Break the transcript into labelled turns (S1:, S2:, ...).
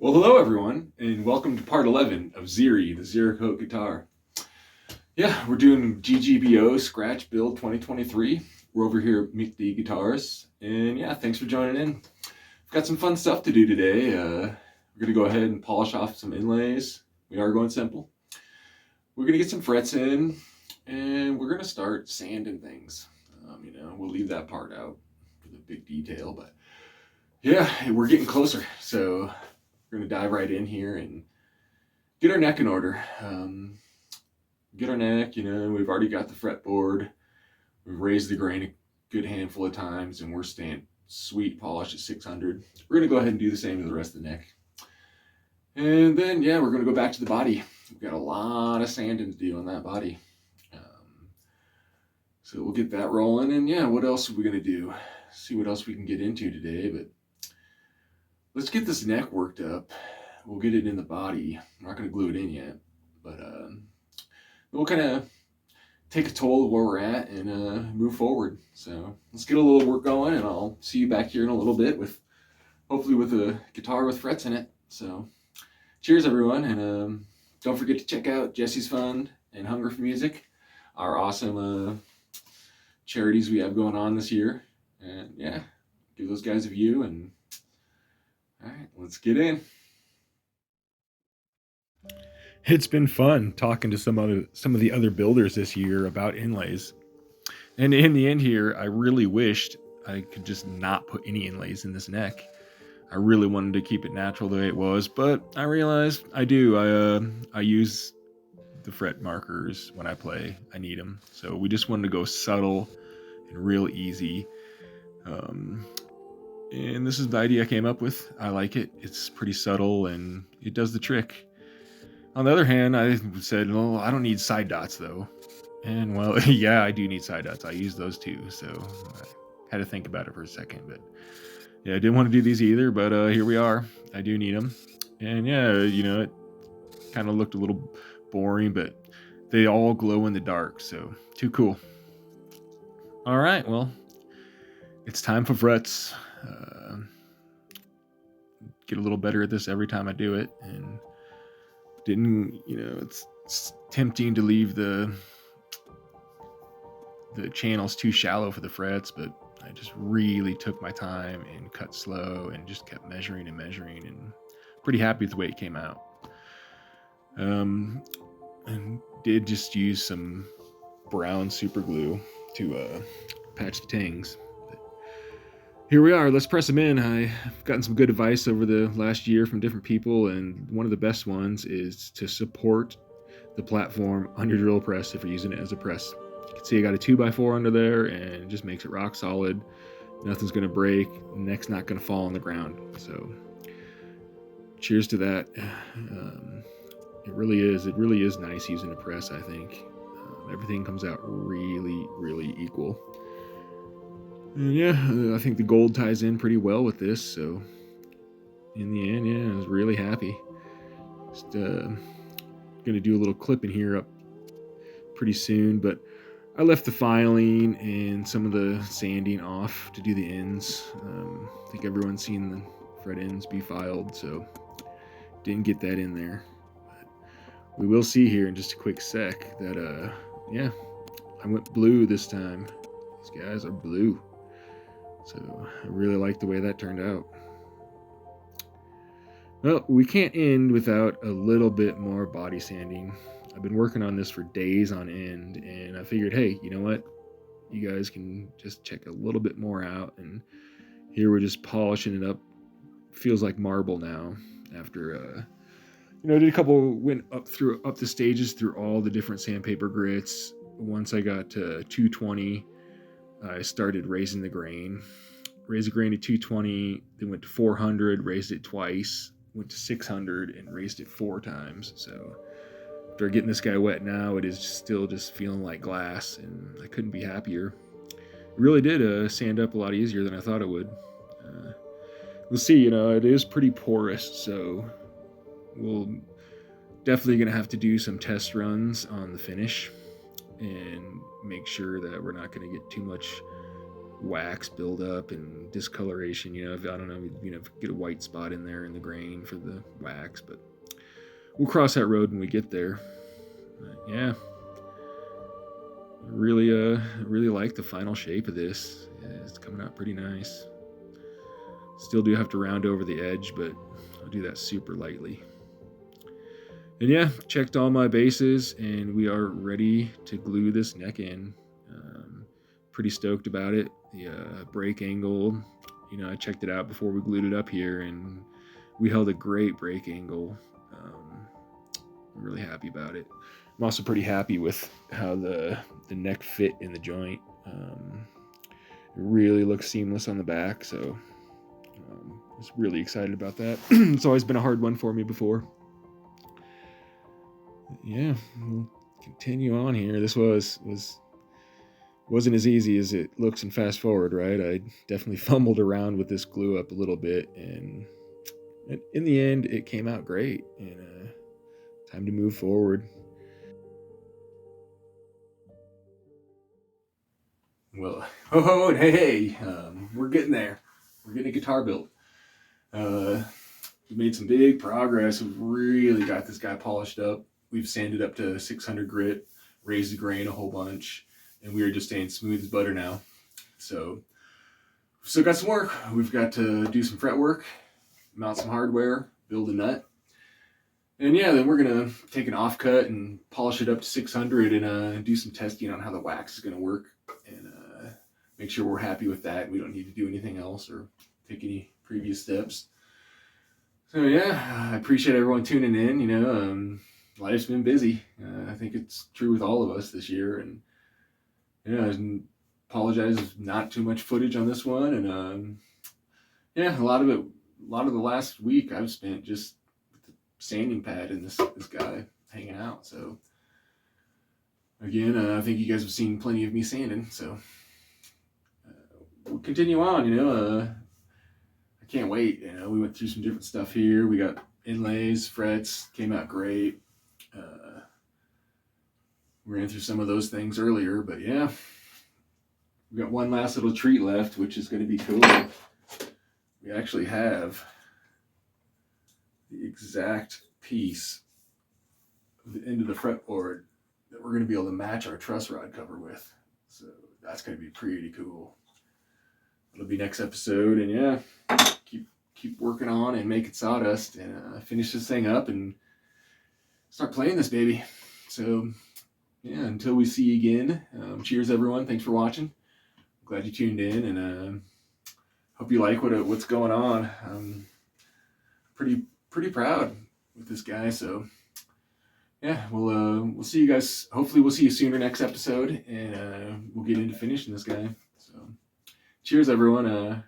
S1: Well, hello everyone, and welcome to part 11 of Ziri, the Ziri Coat guitar. Yeah, we're doing GGBO Scratch Build 2023. We're over here at McD Guitars, and yeah, thanks for joining in. We've got some fun stuff to do today. We're gonna go ahead and polish off some inlays. We are going simple. We're gonna get some frets in, and we're gonna start sanding things. We'll leave that part out for the big detail, but yeah, we're getting closer, so we're going to dive right in here and get our neck in order. Get our neck, we've already got the fretboard. We've raised the grain a good handful of times, and we're staying sweet polished at 600. We're going to go ahead and do the same to the rest of the neck. And then, yeah, we're going to go back to the body. We've got a lot of sanding to do on that body. So we'll get that rolling. And yeah, what else are we going to do? See what else we can get into today, but let's get this neck worked up. We'll get it in the body. I'm not going to glue it in yet, but we'll kind of take a toll of where we're at and move forward. So let's get a little work going, and I'll see you back here in a little bit with hopefully with a guitar with frets in it. So cheers, everyone, and don't forget to check out Jessies Fund and Hunger for Music, our awesome charities we have going on this year. And yeah, give those guys a view, and all right, let's get in. It's been fun talking to some of the other builders this year about inlays. And in the end here, I really wished I could just not put any inlays in this neck. I really wanted to keep it natural the way it was, but I realized I do. I use the fret markers when I play. I need them. So we just wanted to go subtle and real easy. And this is the idea I came up with. I like it. It's pretty subtle and it does the trick. On the other hand, I said, well, I don't need side dots though. And well, yeah, I do need side dots. I use those too. So I had to think about it for a second, but yeah, I didn't want to do these either, but here we are. I do need them. And yeah, it kind of looked a little boring, but they all glow in the dark. So too cool. All right, well, it's time for frets. Get a little better at this every time I do it, and it's tempting to leave the channels too shallow for the frets, but I just really took my time and cut slow and just kept measuring and pretty happy with the way it came out. And did just use some brown super glue to patch the tings. Here we are. Let's press them in. I've gotten some good advice over the last year from different people, and one of the best ones is to support the platform on your drill press if you're using it as a press. You can see I got a 2x4 under there, and it just makes it rock solid. Nothing's going to break. The neck's not going to fall on the ground. So cheers to that. It really is nice using a press, I think. Everything comes out really, really equal. And yeah, I think the gold ties in pretty well with this, so in the end, yeah, I was really happy. Just gonna do a little clipping here up pretty soon, but I left the filing and some of the sanding off to do the ends. I think everyone's seen the fret ends be filed, so didn't get that in there. But we will see here in just a quick sec that, yeah, I went blue this time. These guys are blue. So I really like the way that turned out. Well, we can't end without a little bit more body sanding. I've been working on this for days on end, and I figured, hey, you know what? You guys can just check a little bit more out, and here we're just polishing it up. Feels like marble now after, did a couple, went up the stages through all the different sandpaper grits. Once I got to 220, I started raising the grain. Raised the grain to 220, then went to 400, raised it twice, went to 600, and raised it 4 times. So after getting this guy wet now, it is still just feeling like glass, and I couldn't be happier. It really did sand up a lot easier than I thought it would. We'll see, it is pretty porous, so we'll definitely going to have to do some test runs on the finish and make sure that we're not going to get too much wax buildup and discoloration. I don't know, get a white spot in there in the grain for the wax, but we'll cross that road when we get there. Yeah, really like the final shape of this. It's coming out pretty nice. Still do have to round over the edge, but I'll do that super lightly. And yeah, checked all my bases, and we are ready to glue this neck in. Pretty stoked about it. The break angle, I checked it out before we glued it up here, and we held a great break angle. I'm really happy about it. I'm also pretty happy with how the neck fit in the joint. It really looks seamless on the back, so I was really excited about that. It's always been a hard one for me before. Yeah, we'll continue on here. This wasn't as easy as it looks in fast forward, right? I definitely fumbled around with this glue up a little bit, and in the end, it came out great. And time to move forward. Well, and hey, we're getting there. We're getting a guitar built. We've made some big progress. We've really got this guy polished up. We've sanded up to 600 grit, raised the grain a whole bunch, and we are just staying smooth as butter now. So we've still got some work. We've got to do some fretwork, mount some hardware, build a nut. And yeah, then we're going to take an offcut and polish it up to 600 and do some testing on how the wax is going to work, and make sure we're happy with that. We don't need to do anything else or take any previous steps. So yeah, I appreciate everyone tuning in. Life's been busy. I think it's true with all of us this year, and yeah, I apologize if not too much footage on this one. And yeah, a lot of the last week I've spent just with the sanding pad and this guy hanging out. So again, I think you guys have seen plenty of me sanding. So we'll continue on. I can't wait. We went through some different stuff here. We got inlays, frets, came out great. We ran through some of those things earlier, but yeah, we got one last little treat left, which is going to be cool. We actually have the exact piece of the end of the fretboard that we're going to be able to match our truss rod cover with. So that's going to be pretty cool. It'll be next episode, and yeah, keep working on and making sawdust and finish this thing up and start playing this baby. So yeah, until we see you again, cheers everyone. Thanks for watching. Glad you tuned in, and hope you like what's going on. I'm pretty proud with this guy. So yeah, we'll see you guys. Hopefully we'll see you sooner next episode, and we'll get into finishing this guy. So cheers everyone.